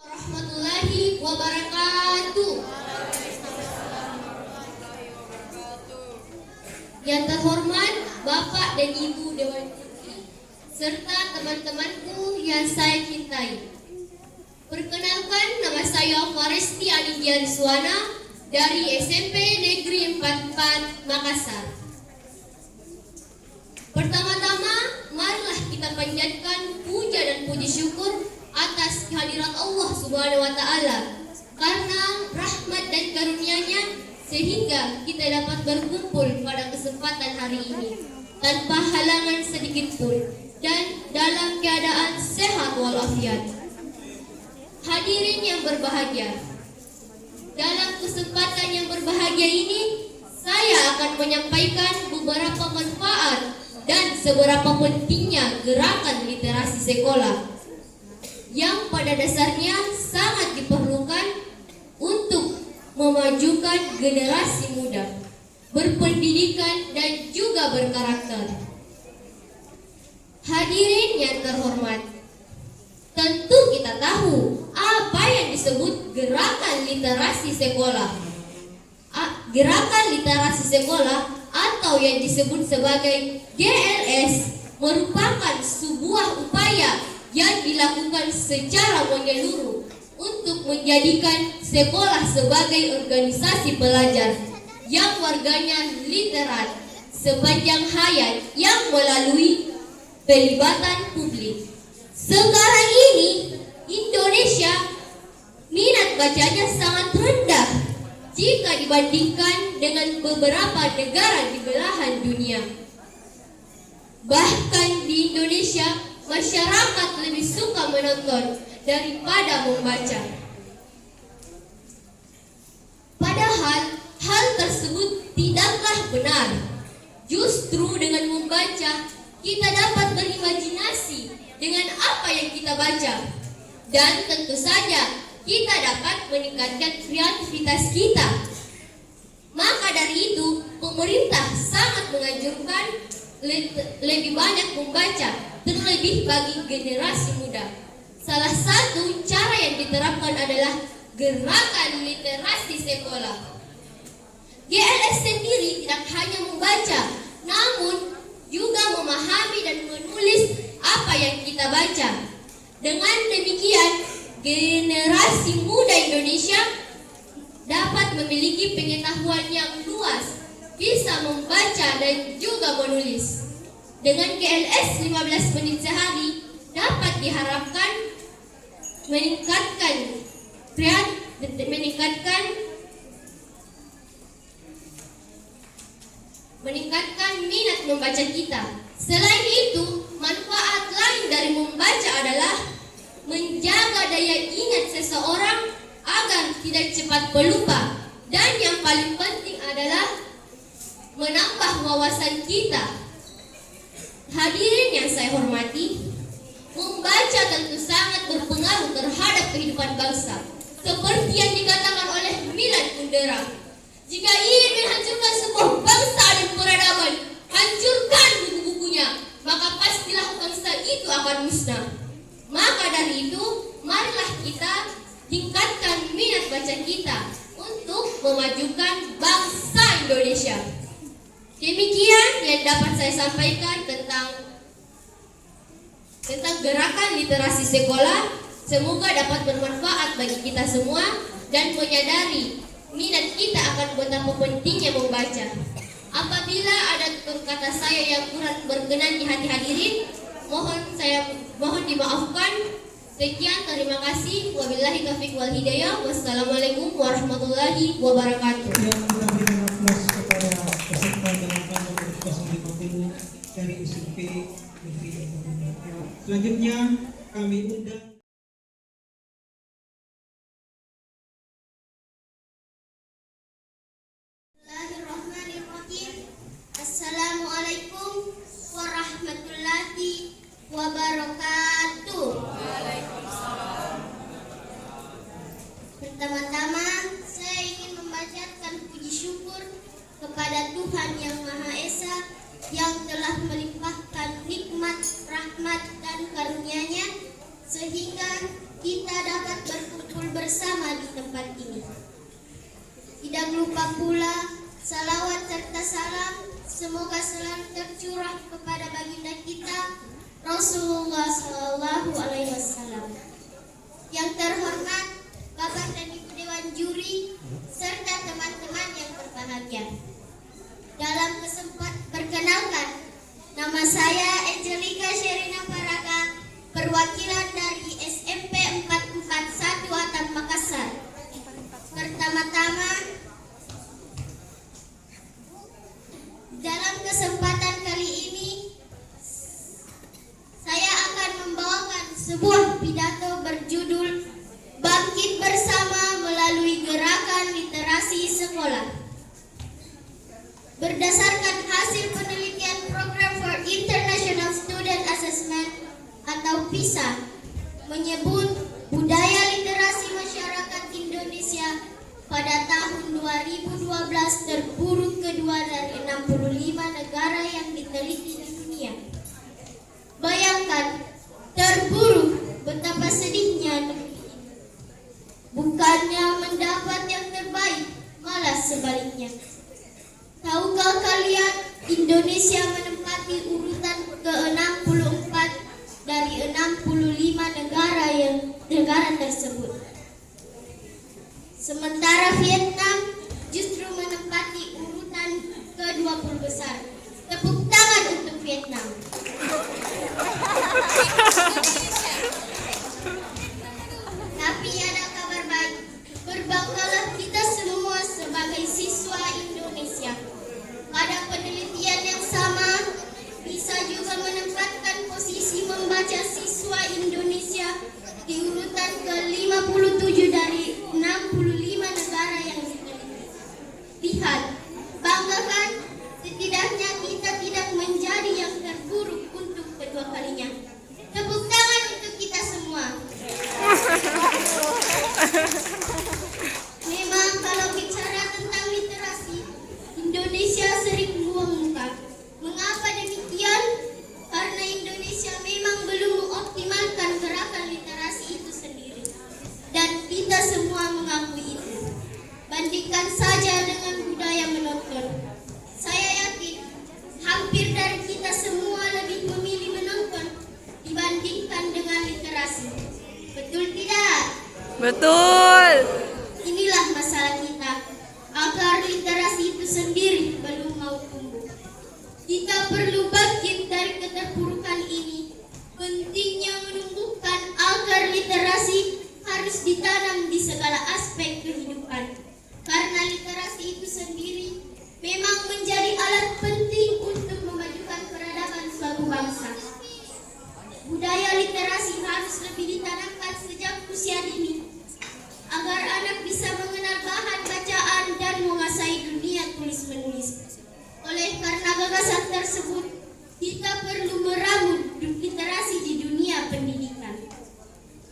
Warahmatullahi wabarakatuh. Yang terhormat Bapak dan Ibu Dewan Putri serta teman-temanku yang saya cintai. Perkenalkan, nama saya Faresti Anindya Riswana dari SMP Negeri 44 Makassar. Pertama-tama, marilah kita panjatkan puja dan puji syukur atas kehadirat Allah Subhanahu wa Ta'ala, karena rahmat dan karunia-Nya sehingga kita dapat berkumpul pada kesempatan hari ini tanpa halangan sedikit pun dan dalam keadaan sehat walafiat. Hadirin yang berbahagia, dalam kesempatan yang berbahagia ini saya akan menyampaikan beberapa manfaat dan seberapa pentingnya gerakan literasi sekolah yang pada dasarnya sangat diperlukan untuk memajukan generasi muda, berpendidikan dan juga berkarakter. Hadirin yang terhormat, tentu kita tahu apa yang disebut gerakan literasi sekolah. Gerakan literasi sekolah atau yang disebut sebagai GLS merupakan sebuah upaya yang dilakukan secara menyeluruh untuk menjadikan sekolah sebagai organisasi pelajar yang warganya literat sepanjang hayat yang melalui pelibatan publik. Sekarang ini Indonesia minat bacanya sangat rendah jika dibandingkan dengan beberapa negara di belahan dunia. Bahkan di Indonesia masyarakat lebih suka menonton daripada membaca. Padahal hal tersebut tidaklah benar. Justru dengan membaca kita dapat berimajinasi dengan apa yang kita baca, dan tentu saja kita dapat meningkatkan kreativitas kita. Maka dari itu pemerintah sangat menganjurkan lebih banyak membaca, terlebih bagi generasi muda. Salah satu cara yang diterapkan adalah gerakan literasi sekolah. GLS sendiri tidak hanya membaca, namun juga memahami dan menulis apa yang kita baca. Dengan demikian, generasi muda Indonesia dapat memiliki pengetahuan yang luas, bisa membaca dan juga menulis. Dengan GLS 15 menit sehari dapat diharapkan meningkatkan minat membaca kita. Selain itu, manfaat lain dari membaca adalah menjaga daya ingat seseorang agar tidak cepat pelupa, dan yang paling penting adalah menambah wawasan kita. Hadirin yang saya hormati, membaca tentu sangat berpengaruh terhadap kehidupan bangsa. Seperti yang dikatakan oleh Milan Kundera, jika ingin menghancurkan sebuah bangsa dan peradaban, hancurkan buku-bukunya, maka pastilah bangsa itu akan musnah. Maka dari itu, marilah kita tingkatkan minat baca kita untuk memajukan bangsa Indonesia. Demikian yang dapat saya sampaikan tentang gerakan literasi sekolah. Semoga dapat bermanfaat bagi kita semua dan menyadari minat kita akan betapa pentingnya membaca. Apabila ada tutur kata saya yang kurang berkenan di hati hadirin, mohon dimaafkan. Sekian, terima kasih. Wabillahi taufiq wal hidayah. Wassalamualaikum warahmatullahi wabarakatuh. wabarakatuh. Pertama-tama, saya ingin memanjatkan puji syukur kepada Tuhan Yang Maha Esa yang telah melimpahkan nikmat, rahmat, dan karunia-Nya sehingga kita dapat berkumpul bersama di tempat ini. Tidak lupa pula salawat serta salam semoga selalu tercurah kepada baginda kita Rasulullah Shallallahu Alaihi Wasallam. Yang terhormat Bapak dan Ibu Dewan Juri serta teman-teman yang berbahagia. Dalam perkenalkan, nama saya Angelika Sherina Paraga, perwakilan dari SMP 441 Atap Makassar. Pertama-tama, dalam kesempatan kali ini saya akan membawakan sebuah pidato berjudul Bangkit Bersama Melalui Gerakan Literasi Sekolah. Berdasarkan hasil penelitian Program for International Student Assessment atau PISA menyebut budaya literasi masyarakat Indonesia pada tahun 2012 terburuk kedua dari 65 negara yang diteliti di dunia. Bayangkan, terburuk, betapa sedihnya negeri ini. Bukannya mendapat yang terbaik, malah sebaliknya. Tahukah kalian, Indonesia menempati urutan ke-64 dari 65 negara tersebut. Sementara Vietnam justru menempati urutan ke-20 besar. Tepuk tangan untuk Vietnam. Tapi ada kabar baik. Berbanggalah kita semua sebagai siswa Indonesia. Pada penelitian yang sama, bisa juga menempatkan posisi membaca siswa Indonesia di urutan ke-57 dari 65 negara yang diteliti. Lihat, bangga kan? Setidaknya kita tidak menjadi yang terburuk untuk kedua kalinya. Tepuk tangan untuk kita semua. Memang kalau bicara tentang literasi, Indonesia sering buang muka. Mengapa demikian? Karena Indonesia memang belum mengoptimalkan gerakan literasi itu sendiri. Dan kita semua mengakui itu. Bandingkan saja dengan budaya menonton. Saya yakin hampir dari kita semua lebih memilih menonton dibandingkan dengan literasi. Betul tidak? Betul. Inilah masalah kita. Agar literasi itu sendiri belum mau tumbuh. Kita perlu bangkit dari keterpurukan ini. Pentingnya menumbuhkan agar literasi harus ditanam di segala aspek kehidupan. Karena literasi itu sendiri memang menjadi alat penting untuk memajukan peradaban suatu bangsa. Budaya literasi harus lebih ditanamkan sejak usia dini, agar anak bisa mengenal bahan bacaan dan menguasai dunia tulis-menulis. Oleh karena gagasan tersebut, kita perlu meramu literasi di dunia pendidikan.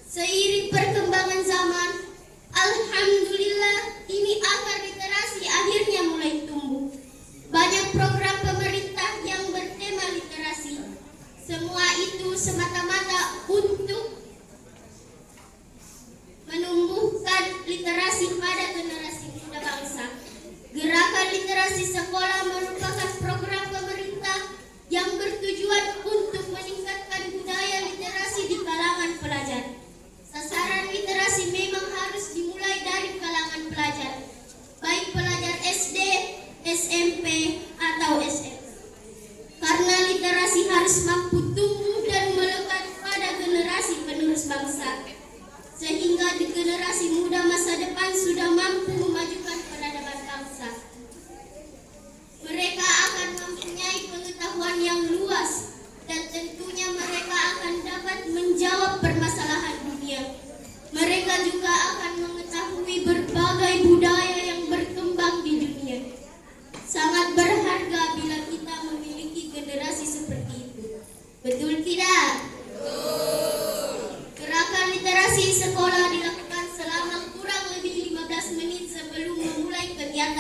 Seiring perkembangan zaman, alhamdulillah, ini akar literasi akhirnya mulai tumbuh. Banyak program pemerintah yang bertema literasi. Semua itu semata-mata untuk menumbuhkan literasi pada generasi muda bangsa. Gerakan literasi sekolah merupakan program pemerintah yang bertujuan untuk meningkatkan budaya literasi di kalangan pelajar. Sasaran literasi memang harus dimulai dari kalangan pelajar, baik pelajar SD, SMP, atau SMA. Karena literasi harus mampu tumbuh dan melekat pada generasi penerus bangsa, sehingga di generasi muda masa depan sudah mampu memajukan peradaban bangsa. Mereka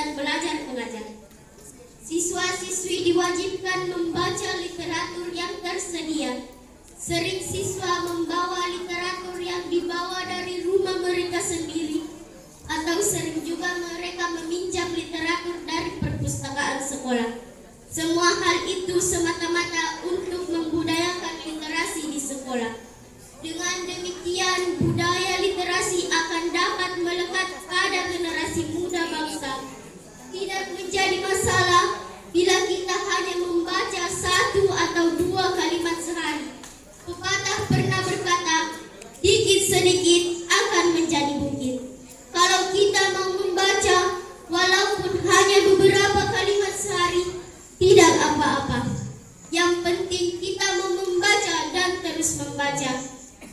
dan belajar mengajar. Siswa-siswi diwajibkan membaca literatur yang tersedia. Sering siswa membawa literatur yang dibawa dari rumah mereka sendiri, atau sering juga mereka meminjam literatur dari perpustakaan sekolah. Semua hal itu semata-mata untuk membudayakan literasi di sekolah. Dengan demikian, budaya literasi akan dapat melekat pada generasi muda bangsa. Tidak menjadi masalah bila kita hanya membaca 1 atau 2 kalimat sehari. Pepatah pernah berkata, dikit sedikit akan menjadi bukit. Kalau kita mau membaca, walaupun hanya beberapa kalimat sehari, tidak apa-apa. Yang penting kita mau membaca dan terus membaca.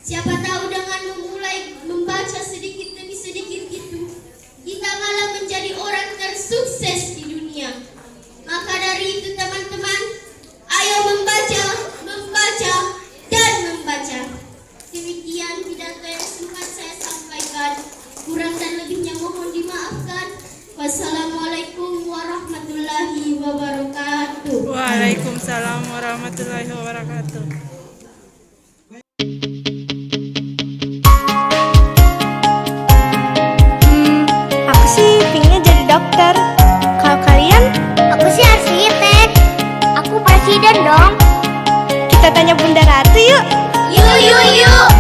Siapa tahu dengan memulai membaca sedikit demi sedikit itu, kita malah menjadi orang tersukses di dunia. Maka dari itu teman-teman, ayo membaca, membaca, dan membaca. Demikian pidato yang sempat saya sampaikan. Kurang dan lebihnya mohon dimaafkan. Wassalamualaikum warahmatullahi wabarakatuh. Waalaikumsalam warahmatullahi wabarakatuh. Aku sih pinginnya jadi dokter. Kalau kalian? Aku sih arsitek. Aku presiden dong. Kita tanya Bunda Ratu yuk. Yuk.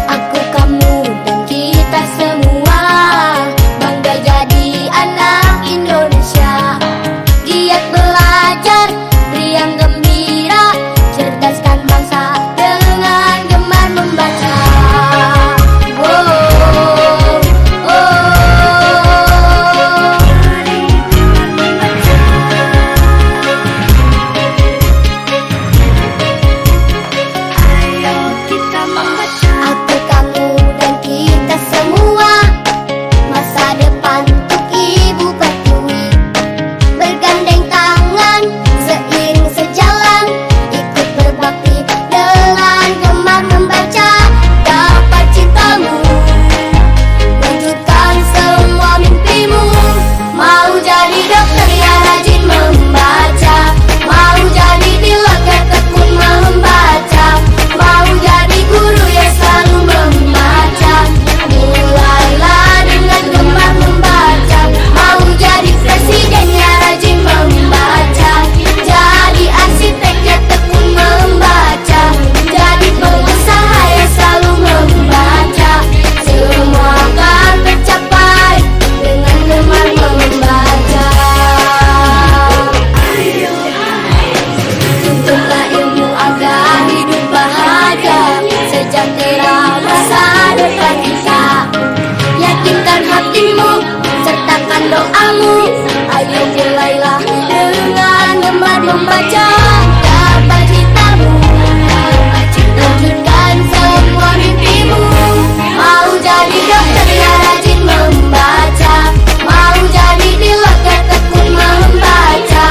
Aku, kamu, dan kita semua bangga jadi anak Indonesia. Giat belajar, riang gembira, cerdaskan bangsa dengan gemar membaca. Aku, kamu, dan kita semua masa depan untuk Ibu Pertiwi. Bergandeng tangan, seiring sejalan, ikut berbakti dengan gemar membaca. Dapat cintamu, wujudkan semua mimpimu. Mau jadi dokter ya rajin membaca. Mau jadi pilot ya tekun membaca. Mau jadi guru ya selalu membaca. Mulailah dengan gemar membaca. Mau jadi presiden ya rajin membaca. Jadi arsitek ya tekun membaca. Jadi pengusaha ya selalu membaca. Semua akan tercapai dengan gemar membaca. Tuntunlah ilmu agar hidup bahagia, sejahtera masa depan kita. Yakinkan hatimu, sertakan doamu. Ayo mulailah dengan gemar membaca. Dapat citamu, wujudkan semua mimpimu. Mau jadi dokter ya rajin membaca. Mau jadi pilot ya tekun membaca.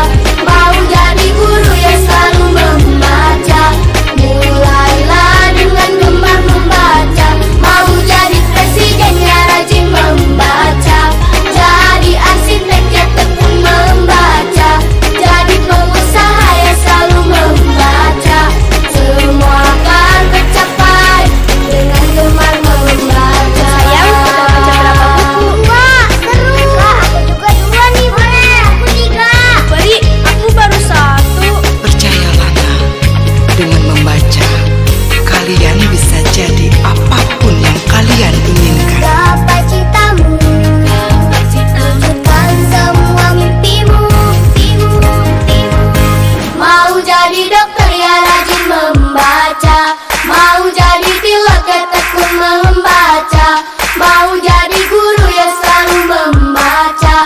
Mau jadi guru ya selalu membaca. Mulailah dengan gemar membaca. Mau jadi presiden ya rajin membaca. Jadi arsitek ya tekun membaca. Jadi pengusaha ya selalu membaca. Semua akan tercapai dengan gemar membaca. Sayang, udah baca berapa buku? Wah, seru. Kak, aku juga 2 nih, boleh. Aku 3. Beri, aku baru 1. Percayalah nak, dengan membaca, kalian bisa jadi apapun yang kalian inginkan. Dapat cintamu, wujudkan semua mimpimu. Mau jadi dokter ya rajin membaca. Mau jadi pilot ya tekun membaca. Mau jadi guru ya selalu membaca.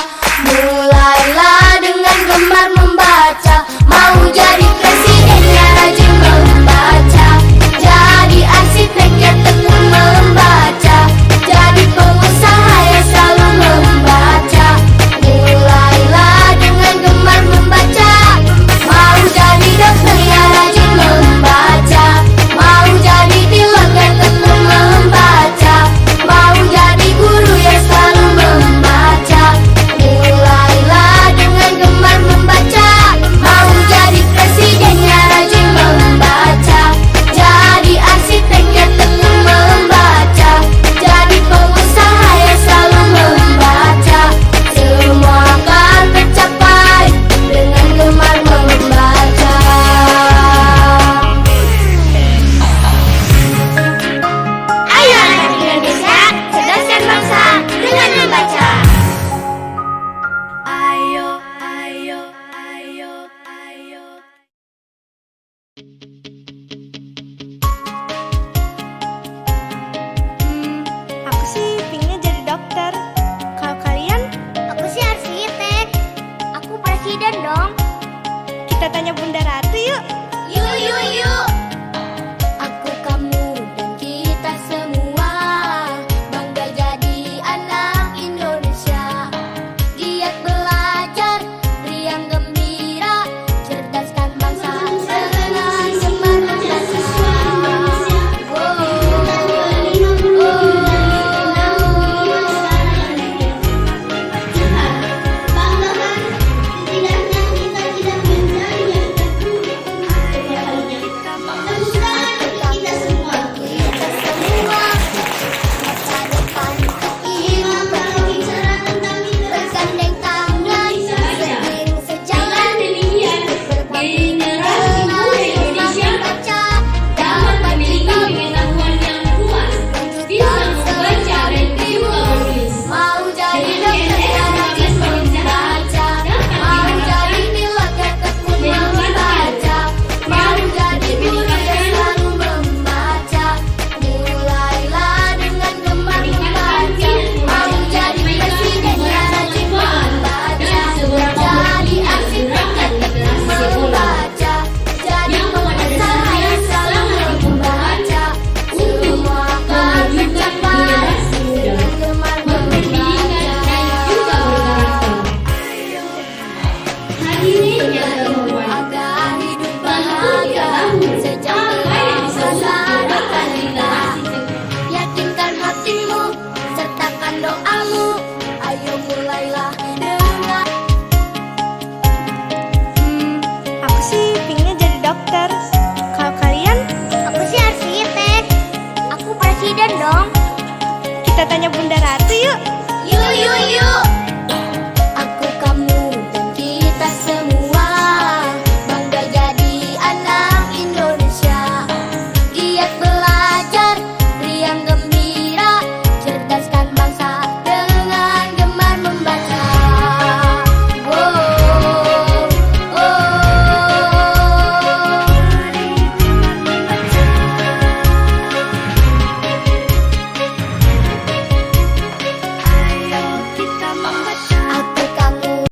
Mulailah dengan gemar membaca. Mau jadi presiden ya rajin membaca. Jadi arsitek ya tekun membaca. Jadi pengusaha ya selalu membaca. Mulailah dengan gemar membaca. Mau jadi dokter ya rajin membaca. Mau jadi pilot ya tekun membaca. Mau jadi guru ya selalu membaca. Mulailah presiden dong. Kita tanya Bunda Ratu yuk. Yuk, yuk, yuk. Aku, kamu, dan kita semua bangga jadi anak Indonesia. Giat belajar, riang gembira, cerdaskan bangsa dengan gemar bersiswa. Yakinkan hatimu, sertakan doamu. Ayo mulailah dengan. Aku sih pinginnya jadi dokter. Kalau kalian, Aku sih arsitek. Aku presiden dong. kita tanya Bunda Ratu yuk. Yuk, yuk, yuk.